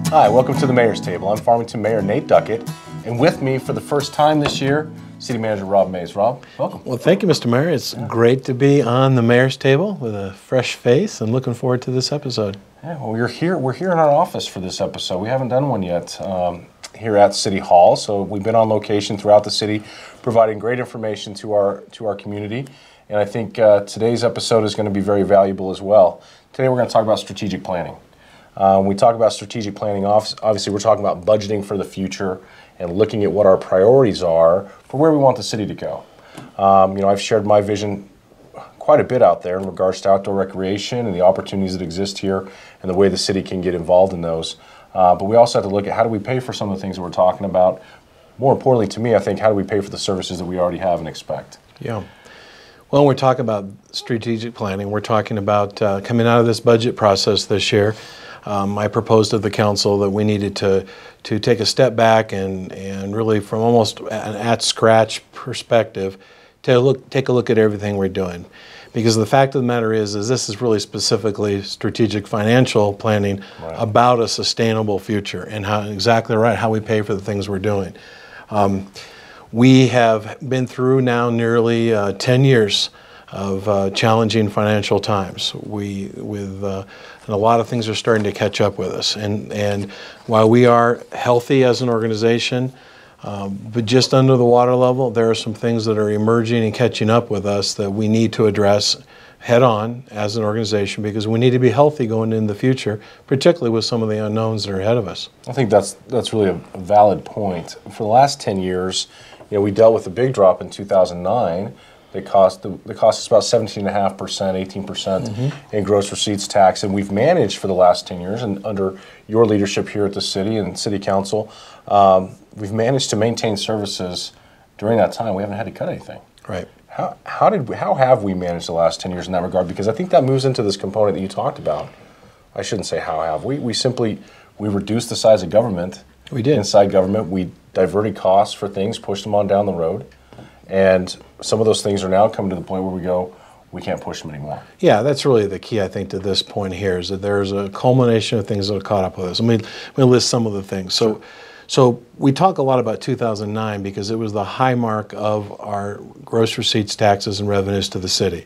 Hi, welcome to the Mayor's Table. I'm Farmington Mayor Nate Duckett, and with me for the first time this year, City Manager Rob Mays. Rob, welcome. Well, thank you, Mr. Mayor. It's great to be on the Mayor's Table with a fresh face and looking forward to this episode. Yeah, well, we're here in our office for this episode. We haven't done one yet here at City Hall, so we've been on location throughout the city, providing great information to our community, and I think today's episode is going to be very valuable as well. Today we're going to talk about strategic planning. When we talk about strategic planning, obviously we're talking about budgeting for the future and looking at what our priorities are for where we want the city to go. I've shared my vision quite a bit out there in regards to outdoor recreation and the opportunities that exist here and the way the city can get involved in those. But we also have to look at how do we pay for some of the things that we're talking about. More importantly to me, I think, how do we pay for the services that we already have and expect? Yeah. Well, when we're talking about strategic planning, we're talking about coming out of this budget process this year. I proposed to the council that we needed to take a step back and really from almost an at-scratch perspective take a look at everything we're doing. Because the fact of the matter is this is really specifically strategic financial planning about a sustainable future and how we pay for the things we're doing. We have been through now nearly 10 years of challenging financial times. And a lot of things are starting to catch up with us. And while we are healthy as an organization, but just under the water level, there are some things that are emerging and catching up with us that we need to address head on as an organization because we need to be healthy going into the future, particularly with some of the unknowns that are ahead of us. I think that's really a valid point. For the last 10 years, we dealt with a big drop in 2009. It cost us about 17.5%, 18% in gross receipts tax, and we've managed for the last 10 years, and under your leadership here at the city and city council, we've managed to maintain services during that time. We haven't had to cut anything. Right. How have we managed the last 10 years in that regard? Because I think that moves into this component that you talked about. I shouldn't say how have. We reduced the size of government. We did. Inside government, we diverted costs for things, pushed them on down the road. And some of those things are now coming to the point where we go, we can't push them anymore. Yeah, that's really the key, I think, to this point here is that there's a culmination of things that have caught up with us. Let me list some of the things. So we talk a lot about 2009 because it was the high mark of our gross receipts, taxes, and revenues to the city.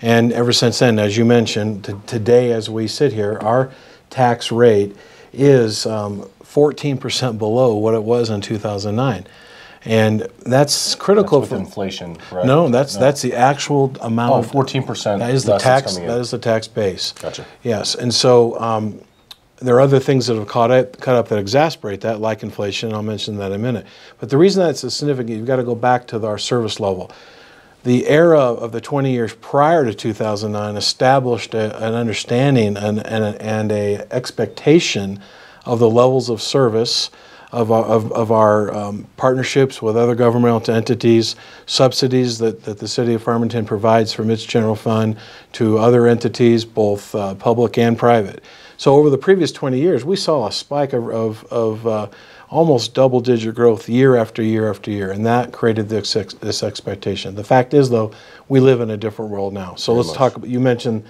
And ever since then, as you mentioned, today as we sit here, our tax rate is 14% below what it was in 2009. And that's critical. That's with inflation, correct? No, that's the actual amount. 14%. That is the tax. That is the tax base. Gotcha. Yes, and so there are other things that have caught up that exasperate that, like inflation. And I'll mention that in a minute. But the reason that's significant, you've got to go back to our service level. The era of the 20 years prior to 2009 established an understanding and a expectation of the levels of service of our partnerships with other governmental entities, subsidies that the city of Farmington provides from its general fund to other entities, both public and private. So over the previous 20 years, we saw a spike of almost double-digit growth year after year after year, and that created this expectation. The fact is, though, we live in a different world now. So let's talk about, you mentioned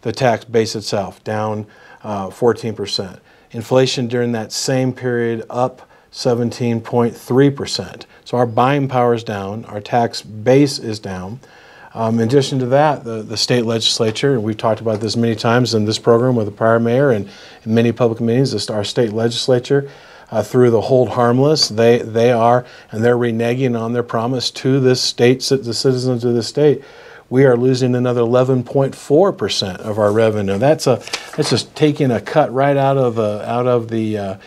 the tax base itself, down 14%. Inflation during that same period up 17.3%. So our buying power is down, our tax base is down. In addition to that, the state legislature, and we've talked about this many times in this program with the prior mayor and in many public meetings, our state legislature, through the hold harmless, they're reneging on their promise to this state, the citizens of the state. We are losing another 11.4% of our revenue. That's just taking a cut right out of the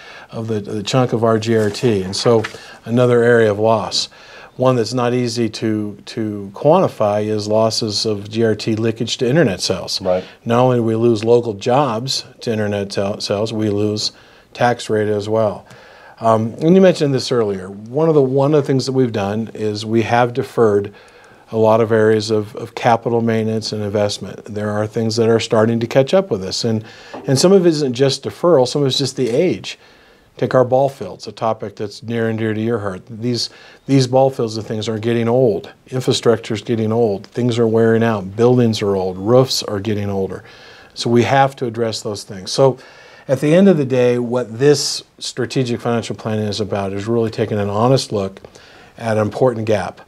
chunk of our GRT, and so another area of loss. One that's not easy to quantify is losses of GRT leakage to internet sales. Right. Not only do we lose local jobs to internet sales, we lose tax rate as well. And you mentioned this earlier. One of the things that we've done is we have deferred a lot of areas of capital maintenance and investment. There are things that are starting to catch up with us, and some of it isn't just deferral, some of it's just the age. Take our ball fields, a topic that's near and dear to your heart. These ball fields and things are getting old. Infrastructure is getting old. Things are wearing out. Buildings are old. Roofs are getting older. So we have to address those things. So at the end of the day, what this strategic financial planning is about is really taking an honest look at an important gap.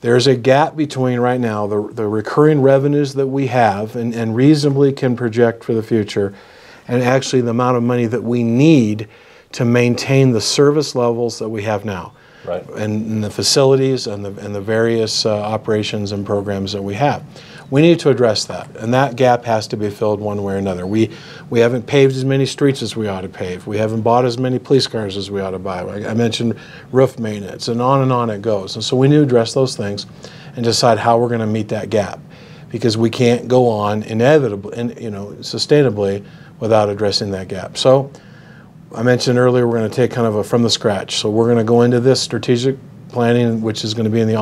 There's a gap between right now the recurring revenues that we have and reasonably can project for the future, and actually the amount of money that we need to maintain the service levels that we have now. Right. And the facilities and the various operations and programs that we have. We need to address that, and that gap has to be filled one way or another. We haven't paved as many streets as we ought to pave. We haven't bought as many police cars as we ought to buy. I mentioned roof maintenance, and on it goes. And so we need to address those things and decide how we're going to meet that gap, because we can't go on inevitably, sustainably without addressing that gap. So I mentioned earlier we're going to take kind of a from the scratch. So we're going to go into this strategic planning, which is going to be in the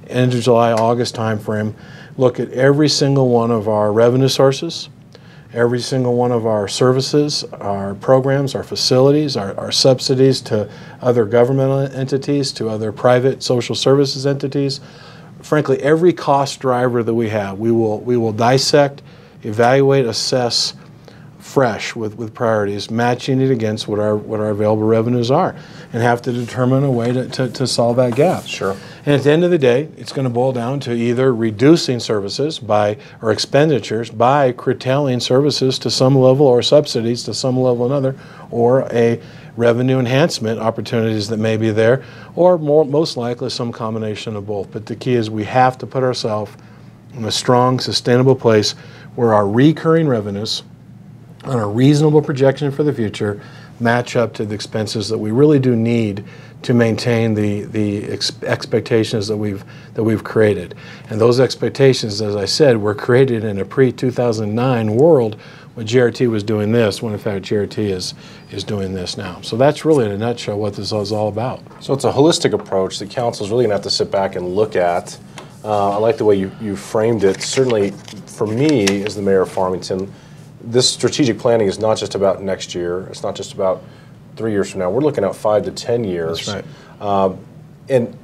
end of July, August timeframe. Look at every single one of our revenue sources, every single one of our services, our programs, our facilities, our subsidies to other governmental entities, to other private social services entities. Frankly, every cost driver that we have, we will dissect, evaluate, assess fresh with priorities, matching it against what our available revenues are, and have to determine a way to solve that gap. Sure. And at the end of the day, it's going to boil down to either reducing services or expenditures by curtailing services to some level, or subsidies to some level or another, or a revenue enhancement opportunities that may be there, or most likely some combination of both. But the key is we have to put ourselves in a strong, sustainable place where our recurring revenues on a reasonable projection for the future match up to the expenses that we really do need to maintain the expectations that we've created. And those expectations, as I said, were created in a pre-2009 world when JRT was doing this, when in fact JRT is doing this now. So that's really in a nutshell what this is all about. So it's a holistic approach that council's really going to have to sit back and look at. I like the way you framed it. Certainly for me as the mayor of Farmington, this strategic planning is not just about next year. It's not just about 3 years from now. We're looking at 5 to 10 years. That's right. And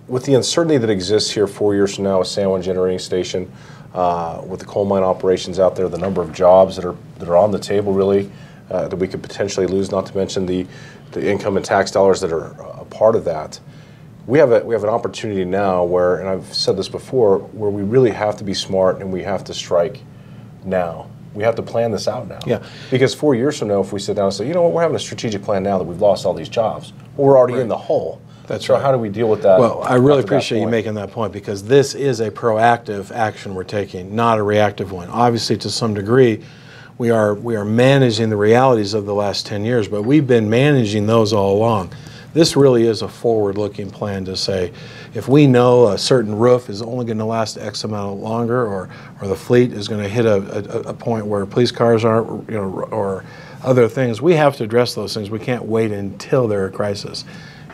with the uncertainty that exists here 4 years from now with San Juan Generating Station, with the coal mine operations out there, the number of jobs that are on the table really that we could potentially lose, not to mention the income and tax dollars that are a part of that. We have an opportunity now where, and I've said this before, where we really have to be smart and we have to strike now. We have to plan this out now. Yeah. Because 4 years from now, if we sit down and say, you know what, we're having a strategic plan now that we've lost all these jobs, well, we're already in the hole. That's so right. how do we deal with that? Well, I really appreciate you making that point, because this is a proactive action we're taking, not a reactive one. Obviously, to some degree, we are managing the realities of the last 10 years, but we've been managing those all along. This really is a forward-looking plan to say, if we know a certain roof is only going to last X amount longer, or the fleet is going to hit a point where police cars aren't, or other things, we have to address those things. We can't wait until they're a crisis.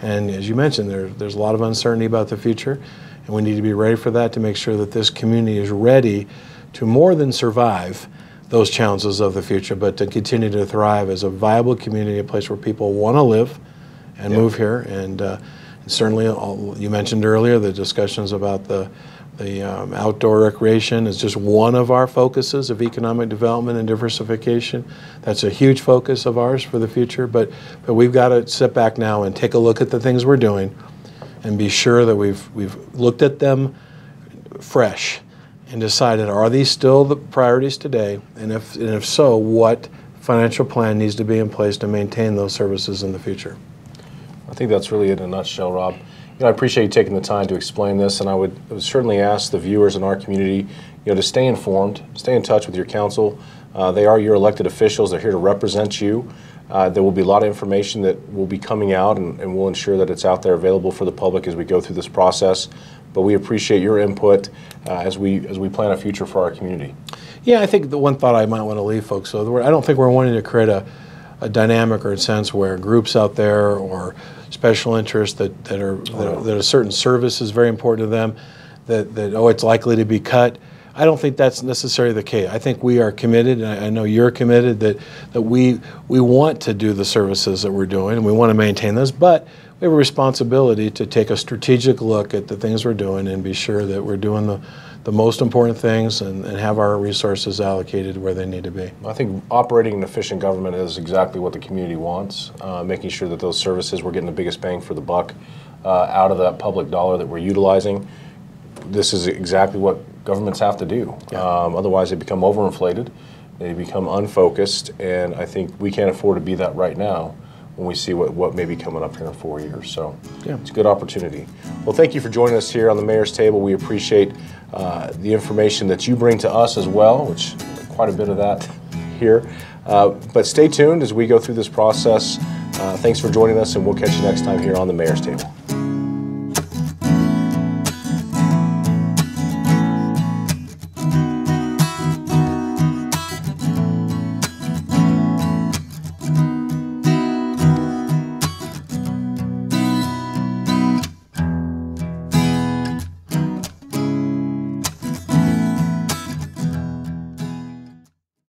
And as you mentioned, there's a lot of uncertainty about the future, and we need to be ready for that to make sure that this community is ready to more than survive those challenges of the future, but to continue to thrive as a viable community, a place where people want to live and move here. And certainly, you mentioned earlier the discussions about the outdoor recreation is just one of our focuses of economic development and diversification. That's a huge focus of ours for the future, but we've got to sit back now and take a look at the things we're doing and be sure that we've looked at them fresh and decided, are these still the priorities today? And if so, what financial plan needs to be in place to maintain those services in the future? I think that's really it in a nutshell, Rob. I appreciate you taking the time to explain this, and I would certainly ask the viewers in our community, to stay informed, stay in touch with your council. They are your elected officials. They're here to represent you. There will be a lot of information that will be coming out, and we'll ensure that it's out there available for the public as we go through this process. But we appreciate your input as we plan a future for our community. Yeah, I think the one thought I might want to leave folks with, I don't think we're wanting to create a dynamic or a sense where groups out there or special interests that a certain service is very important to them, that it's likely to be cut. I don't think that's necessarily the case. I think we are committed, and I know you're committed, that we want to do the services that we're doing, and we want to maintain those, but we have a responsibility to take a strategic look at the things we're doing and be sure that we're doing the most important things and have our resources allocated where they need to be. I think operating an efficient government is exactly what the community wants, making sure that those services, we're getting the biggest bang for the buck out of that public dollar that we're utilizing. This is exactly what governments have to do. Yeah. Otherwise, they become overinflated, they become unfocused, and I think we can't afford to be that right now when we see what may be coming up here in 4 years. So yeah. It's a good opportunity. Well, thank you for joining us here on the Mayor's Table. We appreciate the information that you bring to us as well, which quite a bit of that here. But stay tuned as we go through this process. Thanks for joining us, and we'll catch you next time here on the Mayor's Table.